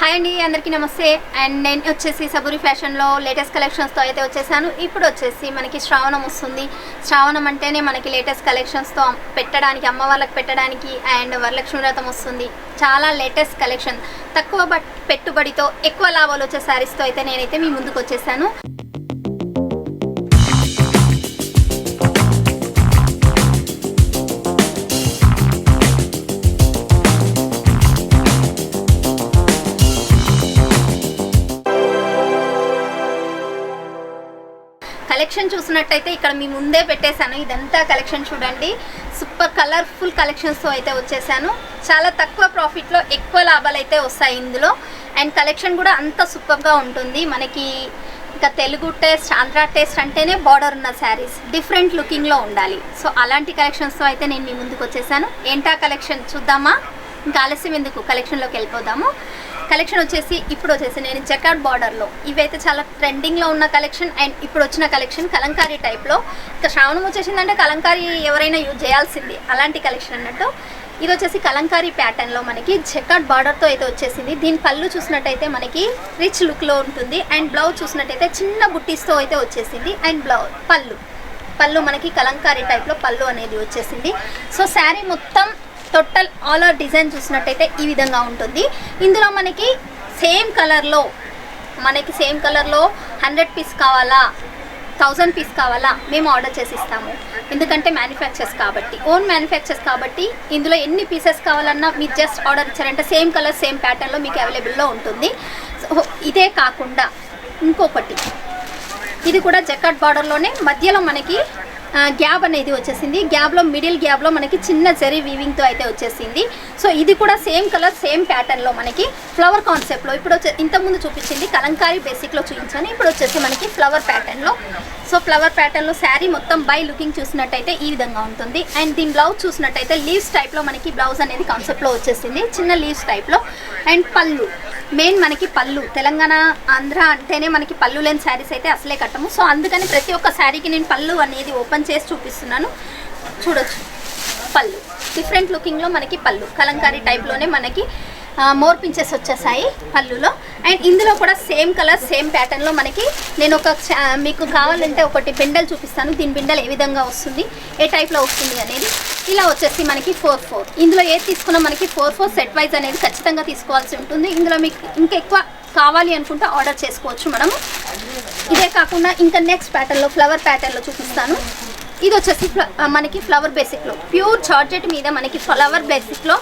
Hi అండి, అందరికీ నమస్తే. అండ్ నేను వచ్చేసి సబూరి ఫ్యాషన్లో లేటెస్ట్ కలెక్షన్స్తో అయితే వచ్చేసాను. ఇప్పుడు వచ్చేసి మనకి శ్రావణం వస్తుంది. శ్రావణం అంటేనే మనకి లేటెస్ట్ కలెక్షన్స్తో పెట్టడానికి, అమ్మ వాళ్ళకి పెట్టడానికి, అండ్ వరలక్ష్మి వ్రతం వస్తుంది. చాలా లేటెస్ట్ కలెక్షన్, తక్కువ పెట్టుబడితో ఎక్కువ లాభాలు వచ్చే శారీస్తో అయితే నేనైతే మీ ముందుకు వచ్చేసాను. కలెక్షన్ చూసినట్టయితే ఇక్కడ మీ ముందే పెట్టేశాను. ఇదంతా కలెక్షన్ చూడండి, సూపర్ కలర్ఫుల్ కలెక్షన్స్తో అయితే వచ్చేసాను. చాలా తక్కువ ప్రాఫిట్లో ఎక్కువ లాభాలు అయితే వస్తాయి ఇందులో. అండ్ కలెక్షన్ కూడా అంత సూపర్గా ఉంటుంది. మనకి ఇంకా తెలుగు టేస్ట్, ఆంధ్ర టేస్ట్ అంటేనే బార్డర్ ఉన్న శారీస్ డిఫరెంట్ లుకింగ్లో ఉండాలి. సో అలాంటి కలెక్షన్స్తో అయితే నేను మీ ముందుకు వచ్చేసాను. ఏంటా కలెక్షన్ చూద్దామా? ఇంకా ఆలస్యం ఎందుకు, కలెక్షన్లోకి వెళ్ళిపోదాము. కలెక్షన్ వచ్చేసి ఇప్పుడు వచ్చేసి నేను జకార్డ్ బార్డర్లో, ఇవైతే చాలా ట్రెండింగ్లో ఉన్న కలెక్షన్. అండ్ ఇప్పుడు వచ్చిన కలెక్షన్ కలంకారీ టైప్లో. ఇంకా శ్రావణం వచ్చేసిందంటే కలంకారీ ఎవరైనా యూజ్ చేయాల్సింది, అలాంటి కలెక్షన్ అన్నట్టు. ఇది వచ్చేసి కలంకారీ ప్యాటర్న్లో మనకి జకార్డ్ బార్డర్తో అయితే వచ్చేసింది. దీని పళ్ళు చూసినట్టయితే మనకి రిచ్ లుక్లో ఉంటుంది. అండ్ బ్లౌజ్ చూసినట్టయితే చిన్న బుట్టీస్తో అయితే వచ్చేసింది. అండ్ పళ్ళు మనకి కలంకారీ టైప్లో పళ్ళు అనేది వచ్చేసింది. సో శారీ మొత్తం టోటల్ ఆల్ ఓవర్ డిజైన్ చూసినట్టయితే ఈ విధంగా ఉంటుంది. ఇందులో మనకి సేమ్ కలర్లో 100 పీస్ కావాలా, 1000 పీస్ కావాలా, మేము ఆర్డర్ చేసి ఇస్తాము. ఎందుకంటే మ్యానుఫ్యాక్చర్స్ కాబట్టి, ఓన్ మ్యానుఫ్యాక్చర్స్ కాబట్టి ఇందులో ఎన్ని పీసెస్ కావాలన్నా మీరు జస్ట్ ఆర్డర్ ఇచ్చారంటే సేమ్ కలర్ సేమ్ ప్యాటర్న్లో మీకు అవైలబుల్లో ఉంటుంది. సో ఇదే కాకుండా ఇంకొకటి, ఇది కూడా జకార్డ్ బార్డర్లోనే మధ్యలో మనకి గ్యాప్ అనేది వచ్చేసింది. మిడిల్ గ్యాప్లో మనకి చిన్న జరీ వీవింగ్తో అయితే వచ్చేసింది. సో ఇది కూడా సేమ్ కలర్ సేమ్ ప్యాటర్న్లో మనకి ఫ్లవర్ కాన్సెప్ట్లో, ఇప్పుడు ఇంతకుముందు చూపించింది కలంకారీ బేసిక్లో చూపించాను. ఇప్పుడు వచ్చేసి మనకి ఫ్లవర్ ప్యాటర్న్లో. సో ఫ్లవర్ ప్యాటర్న్లో శారీ మొత్తం బై లుకింగ్ చూసినట్టయితే ఈ విధంగా ఉంటుంది. అండ్ దీని బ్లౌజ్ చూసినట్టయితే లీవ్స్ టైప్లో మనకి బ్లౌజ్ అనేది కాన్సెప్ట్లో వచ్చేసింది, చిన్న లీవ్స్ టైప్లో. అండ్ పళ్ళు మెయిన్ మనకి పళ్ళు, తెలంగాణ ఆంధ్ర అంటేనే మనకి పళ్ళు లేని శారీస్ అయితే అసలే కట్టము. సో అందుకని ప్రతి ఒక్క శారీకి నేను పళ్ళు అనేది ఓపెన్ చేసి చూపిస్తున్నాను. చూడొచ్చు, పళ్ళు డిఫరెంట్ లుకింగ్లో మనకి పళ్ళు కలంకారీ టైప్లోనే మనకి మోర్ పించెస్ వచ్చేసాయి పళ్ళులో. అండ్ ఇందులో కూడా సేమ్ కలర్ సేమ్ ప్యాటర్న్లో మనకి నేను మీకు కావాలంటే ఒకటి బిండల్ చూపిస్తాను. దీని బిండల్ ఏ విధంగా వస్తుంది, ఏ టైప్లో వస్తుంది అనేది. ఇలా వచ్చేసి మనకి 4/4, ఇందులో ఏది తీసుకున్నా మనకి 4/4 సెట్ వైజ్ అనేది ఖచ్చితంగా తీసుకోవాల్సి ఉంటుంది. ఇందులో మీకు ఇంకా ఎక్కువ కావాలి అనుకుంటే ఆర్డర్ చేసుకోవచ్చు మనము. ఇదే కాకుండా ఇంకా నెక్స్ట్ ప్యాటర్న్లో ఫ్లవర్ ప్యాటర్న్లో చూపిస్తాను. ఇది వచ్చేసి మనకి ఫ్లవర్ బేసిక్లో ప్యూర్ జార్జెట్ మీద మనకి ఫ్లవర్ బేసిక్లో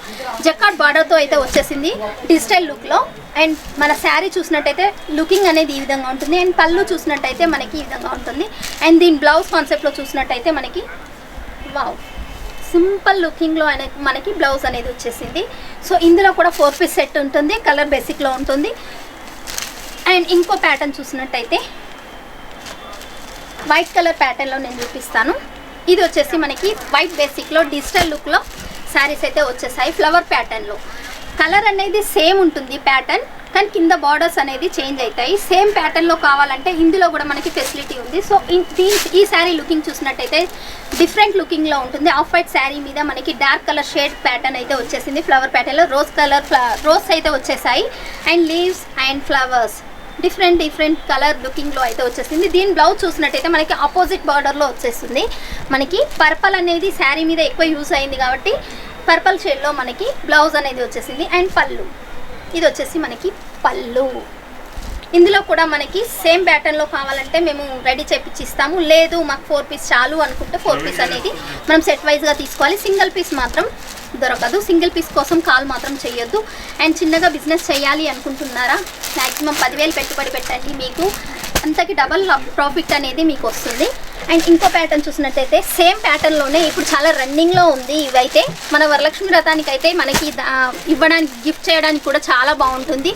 జకార్డ్ బార్డర్తో అయితే వచ్చేసింది డిజిటల్ లుక్లో. అండ్ మన శారీ చూసినట్టయితే లుకింగ్ అనేది ఈ విధంగా ఉంటుంది. అండ్ పళ్ళు చూసినట్టయితే మనకి ఈ విధంగా ఉంటుంది. అండ్ దీని బ్లౌజ్ కాన్సెప్ట్లో చూసినట్టయితే మనకి వావ్ సింపుల్ లుకింగ్లో మనకి బ్లౌజ్ అనేది వచ్చేసింది. సో ఇందులో కూడా 4 పీస్ సెట్ ఉంటుంది, కలర్ బేసిక్లో ఉంటుంది. అండ్ ఇంకో ప్యాటర్న్ చూసినట్టయితే వైట్ కలర్ ప్యాటర్న్లో నేను చూపిస్తాను. ఇది వచ్చేసి మనకి వైట్ బేసిక్లో డిజిటల్ లుక్లో శారీస్ అయితే వచ్చేసాయి. ఫ్లవర్ ప్యాటర్న్లో కలర్ అనేది సేమ్ ఉంటుంది ప్యాటర్న్, కానీ కింద బార్డర్స్ అనేది చేంజ్ అవుతాయి. సేమ్ ప్యాటర్న్లో కావాలంటే ఇందులో కూడా మనకి ఫెసిలిటీ ఉంది. సో ఈ శారీ లుకింగ్ చూసినట్టయితే డిఫరెంట్ లుకింగ్లో ఉంటుంది. ఆఫ్ వైట్ శారీ మీద మనకి డార్క్ కలర్ షేడ్ ప్యాటర్న్ అయితే వచ్చేసింది. ఫ్లవర్ ప్యాటర్న్లో రోజ్ అయితే వచ్చేసాయి. And leaves and flowers different colour లుకింగ్లో అయితే వచ్చేసింది. దీని బ్లౌజ్ చూసినట్టయితే మనకి ఆపోజిట్ బార్డర్లో వచ్చేస్తుంది. మనకి పర్పల్ అనేది శారీ మీద ఎక్కువ యూజ్ అయింది కాబట్టి పర్పల్ షేడ్లో మనకి బ్లౌజ్ అనేది వచ్చేసింది. అండ్ పళ్ళు, ఇది వచ్చేసి మనకి పళ్ళు. ఇందులో కూడా మనకి సేమ్ ప్యాటర్న్లో కావాలంటే మేము రెడీ చేపించిస్తాము. లేదు మాకు 4 పీస్ చాలు అనుకుంటే 4 పీస్ అనేది మనం సెట్ వైజ్గా తీసుకోవాలి. సింగిల్ పీస్ మాత్రం దొరకదు. సింగిల్ పీస్ కోసం కాల్ మాత్రం చేయొద్దు. అండ్ చిన్నగా బిజినెస్ చేయాలి అనుకుంటున్నారా, మ్యాక్సిమం 10,000 పెట్టుబడి పెట్టండి, మీకు అంతకి డబల్ ప్రాఫిట్ అనేది మీకు వస్తుంది. అండ్ ఇంకో ప్యాటర్న్ చూసినట్టయితే సేమ్ ప్యాటర్న్లోనే ఇప్పుడు చాలా రన్నింగ్లో ఉంది. ఇవైతే మన వరలక్ష్మి వ్రతానికి అయితే మనకి ఇవ్వడానికి, గిఫ్ట్ చేయడానికి కూడా చాలా బాగుంటుంది.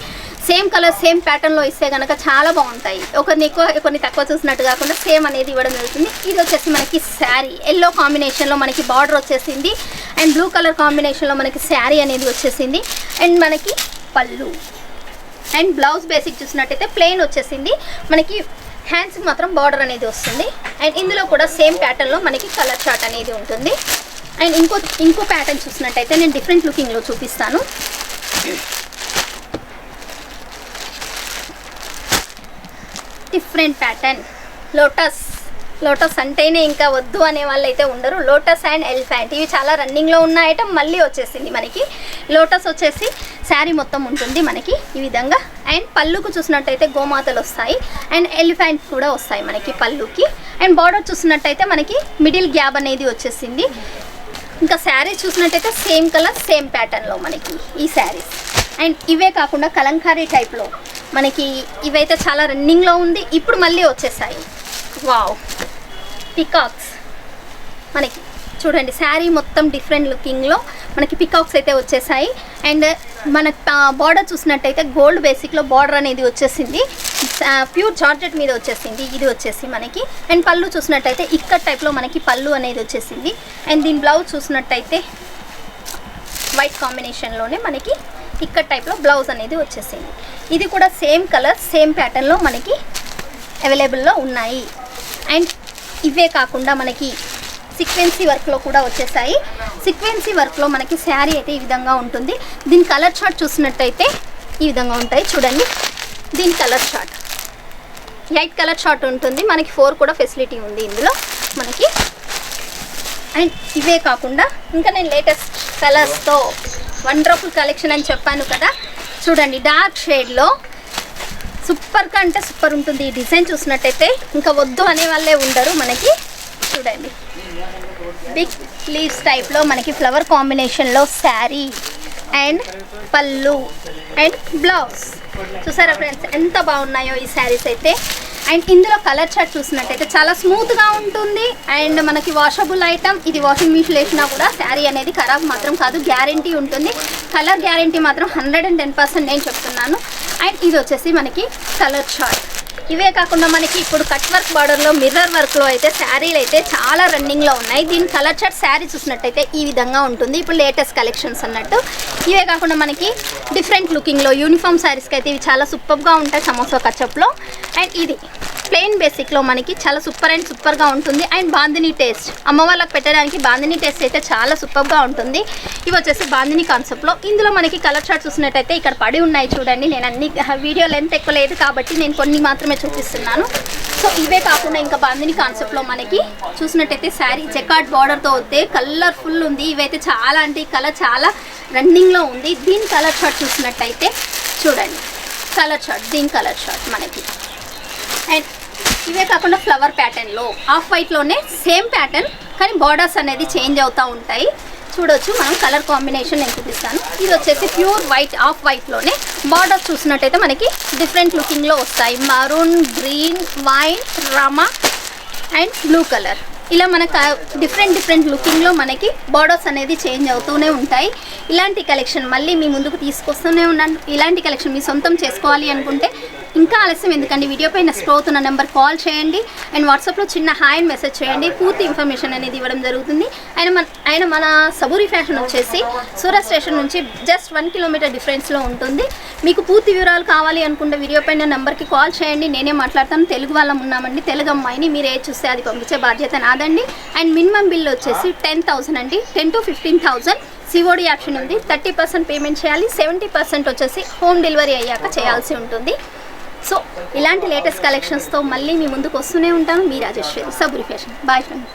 సేమ్ కలర్ సేమ్ ప్యాటర్న్లో ఇస్తే కనుక చాలా బాగుంటాయి. ఒకరిని ఎక్కువ కొన్ని తక్కువ చూసినట్టు కాకుండా సేమ్ అనేది ఇవ్వడం జరుగుతుంది. ఇది వచ్చేసి మనకి శారీ ఎల్లో కాంబినేషన్లో మనకి బార్డర్ వచ్చేసింది. అండ్ బ్లూ కలర్ కాంబినేషన్లో మనకి శారీ అనేది వచ్చేసింది. అండ్ మనకి పళ్ళు అండ్ బ్లౌజ్ బేసిక్ చూసినట్టయితే ప్లెయిన్ వచ్చేసింది. మనకి హ్యాండ్స్కి మాత్రం బార్డర్ అనేది వస్తుంది. అండ్ ఇందులో కూడా సేమ్ ప్యాటర్న్లో మనకి కలర్ చార్ట్ అనేది ఉంటుంది. అండ్ ఇంకో ప్యాటర్న్ చూసినట్టయితే నేను డిఫరెంట్ లుకింగ్లో చూపిస్తాను. Different pattern. లోటస్ అంటేనే ఇంకా వద్దు అనే వాళ్ళు అయితే ఉండరు. లోటస్ అండ్ ఎలిఫెంట్ ఇవి చాలా రన్నింగ్లో ఉన్న ఐటమ్ మళ్ళీ వచ్చేసింది మనకి. లోటస్ వచ్చేసి శారీ మొత్తం ఉంటుంది మనకి ఈ విధంగా. అండ్ పళ్ళుకు చూసినట్టయితే గోమాతలు వస్తాయి అండ్ ఎలిఫెంట్ కూడా వస్తాయి మనకి పళ్ళుకి. అండ్ బార్డర్ చూసినట్టయితే మనకి మిడిల్ గ్యాప్ అనేది వచ్చేసింది. ఇంకా శారీ చూసినట్టయితే సేమ్ కలర్ సేమ్ ప్యాటర్న్లో మనకి ఈ శారీస్. అండ్ ఇవే కాకుండా కలంకారీ టైప్లో మనకి ఇవైతే చాలా రన్నింగ్లో ఉంది, ఇప్పుడు మళ్ళీ వచ్చేసాయి. వావ్, పికాక్స్ మనకి చూడండి శారీ మొత్తం డిఫరెంట్ లుకింగ్లో మనకి పికాక్స్ అయితే వచ్చేసాయి. అండ్ మన బార్డర్ చూసినట్టయితే గోల్డ్ బేసిక్లో బార్డర్ అనేది వచ్చేసింది, ప్యూర్ జార్జెట్ మీద వచ్చేసింది ఇది వచ్చేసి మనకి. అండ్ పళ్ళు చూసినట్టయితే ఇక్కడ టైప్లో మనకి పళ్ళు అనేది వచ్చేసింది. అండ్ దీని బ్లౌజ్ చూసినట్టయితే వైట్ కాంబినేషన్లోనే మనకి ఇక్కడ టైప్లో బ్లౌజ్ అనేది వచ్చేసింది. ఇది కూడా సేమ్ కలర్ సేమ్ ప్యాటర్న్లో మనకి అవైలబుల్లో ఉన్నాయి. అండ్ ఇవే కాకుండా మనకి సీక్వెన్సీ వర్క్లో కూడా వచ్చేసాయి. సీక్వెన్సీ వర్క్లో మనకి శారీ అయితే ఈ విధంగా ఉంటుంది. దీని కలర్ చార్ట్ చూసినట్టయితే ఈ విధంగా ఉంటాయి చూడండి. దీని కలర్ చార్ట్ 8 కలర్ చార్ట్ ఉంటుంది మనకి, 4 కూడా ఫెసిలిటీ ఉంది ఇందులో మనకి. అండ్ ఇవే కాకుండా ఇంకా నేను లేటెస్ట్ కలర్స్తో వండర్ఫుల్ కలెక్షన్ అని చెప్పాను కదా, చూడండి డార్క్ షేడ్లో సూపర్గా అంటే సూపర్ ఉంటుంది. ఈ డిజైన్ చూసినట్టయితే ఇంకా వద్దు అనే వాళ్ళే ఉండరు మనకి. చూడండి బిగ్ లీవ్స్ టైప్లో మనకి ఫ్లవర్ కాంబినేషన్లో శారీ అండ్ పళ్ళు అండ్ బ్లౌజ్. చూసారా ఫ్రెండ్స్ ఎంత బాగున్నాయో ఈ శారీస్ అయితే. అండ్ ఇందులో కలర్ చార్ట్ చూసినట్టయితే చాలా స్మూత్గా ఉంటుంది అండ్ మనకి వాషబుల్ ఐటమ్. ఇది వాషింగ్ మిషన్ వేసినా కూడా శారీ అనేది ఖరాబ్ మాత్రం కాదు, గ్యారంటీ ఉంటుంది. కలర్ గ్యారంటీ మాత్రం 110% నేను చెప్తున్నాను. అండ్ ఇది వచ్చేసి మనకి కలర్ చార్ట్. ఇవే కాకుండా మనకి ఇప్పుడు కట్ వర్క్ బార్డర్లో మిర్రర్ వర్క్లో అయితే శారీలు అయితే చాలా రన్నింగ్లో ఉన్నాయి. దీని కలర్ చార్ట్ శారీ చూసినట్టయితే ఈ విధంగా ఉంటుంది, ఇప్పుడు లేటెస్ట్ కలెక్షన్స్ అన్నట్టు. ఇవే కాకుండా మనకి డిఫరెంట్ లుకింగ్లో యూనిఫామ్ శారీస్కి అయితే ఇవి చాలా సూపర్గా ఉంటాయి సమోసా కచప్లో. అండ్ ఇది ప్లెయిన్ బేసిక్లో మనకి చాలా సూపర్ అండ్ సూపర్గా ఉంటుంది. అండ్ బాందిని టేస్ట్ అమ్మ వాళ్ళకి పెట్టడానికి బాందిని టేస్ట్ అయితే చాలా సూపర్గా ఉంటుంది. ఇవి వచ్చేసి బాందిని కాన్సెప్ట్లో. ఇందులో మనకి కలర్ చార్ట్ చూసినట్టయితే ఇక్కడ పడి ఉన్నాయి చూడండి. నేను అన్ని వీడియో లెంత్ ఎక్కువ లేదు కాబట్టి నేను కొన్ని మాత్రమే చూపిస్తున్నాను. సో ఇవే కాకుండా ఇంకా బాందిని కాన్సెప్ట్లో మనకి చూసినట్టయితే శారీ జకార్డ్ బార్డర్తో వస్తే కలర్ఫుల్ ఉంది. ఇవైతే చాలా అంటే ఈ కలర్ చాలా రన్నింగ్లో ఉంది. దీని కలర్ చార్ట్ చూసినట్టయితే చూడండి కలర్ చార్ట్, దీని కలర్ చార్ట్ మనకి. అండ్ ఇవే కాకుండా ఫ్లవర్ ప్యాటర్న్లో ఆఫ్ వైట్లోనే సేమ్ ప్యాటర్న్ కానీ బార్డర్స్ అనేది చేంజ్ అవుతూ ఉంటాయి. చూడొచ్చు మనం కలర్ కాంబినేషన్ నేను చూపిస్తాను. ఇది వచ్చేసి ప్యూర్ వైట్ ఆఫ్ వైట్లోనే బార్డర్స్ చూసినట్టయితే మనకి డిఫరెంట్ లుకింగ్లో వస్తాయి. Maroon, green, white, Rama and blue colour. ఇలా మనకు డిఫరెంట్ లుకింగ్లో మనకి బార్డర్స్ అనేది చేంజ్ అవుతూనే ఉంటాయి. ఇలాంటి కలెక్షన్ మళ్ళీ మీ ముందుకు తీసుకొస్తూనే ఉన్నాను. ఇలాంటి కలెక్షన్ మీ సొంతం చేసుకోవాలి అనుకుంటే ఇంకా ఆలస్యం ఎందుకండి, వీడియో పైన స్క్రోల్ అవుతున్న నెంబర్ కాల్ చేయండి అండ్ వాట్సాప్లో చిన్న హాయ్ అని మెసేజ్ చేయండి. పూర్తి ఇన్ఫర్మేషన్ అనేది ఇవ్వడం జరుగుతుంది. ఆయన మన సబూరి ఫ్యాషన్ వచ్చేసి సూరత్ స్టేషన్ నుంచి జస్ట్ 1 కిలోమీటర్ డిఫరెన్స్లో ఉంటుంది. మీకు పూర్తి వివరాలు కావాలి అనుకుంటే వీడియో పైన నెంబర్కి కాల్ చేయండి, నేనే మాట్లాడతాను. తెలుగు వాళ్ళం ఉన్నామండి, తెలుగు అమ్మాయిని. మీరు ఏది చూస్తే అది పంపించే బాధ్యత నాదండి. అండ్ మినిమం బిల్ వచ్చేసి 10,000 అండి, 10 to 15,000 సిఓడి ఆప్షన్ ఉంది. 30% పేమెంట్ చేయాలి, 70% వచ్చేసి హోమ్ డెలివరీ అయ్యాక చేయాల్సి ఉంటుంది. సో ఇలాంటి లేటెస్ట్ కలెక్షన్స్తో మళ్ళీ మీ ముందుకు వస్తూనే ఉంటాను. మీ Rajeshwari, Saburi fashion. Bye friends.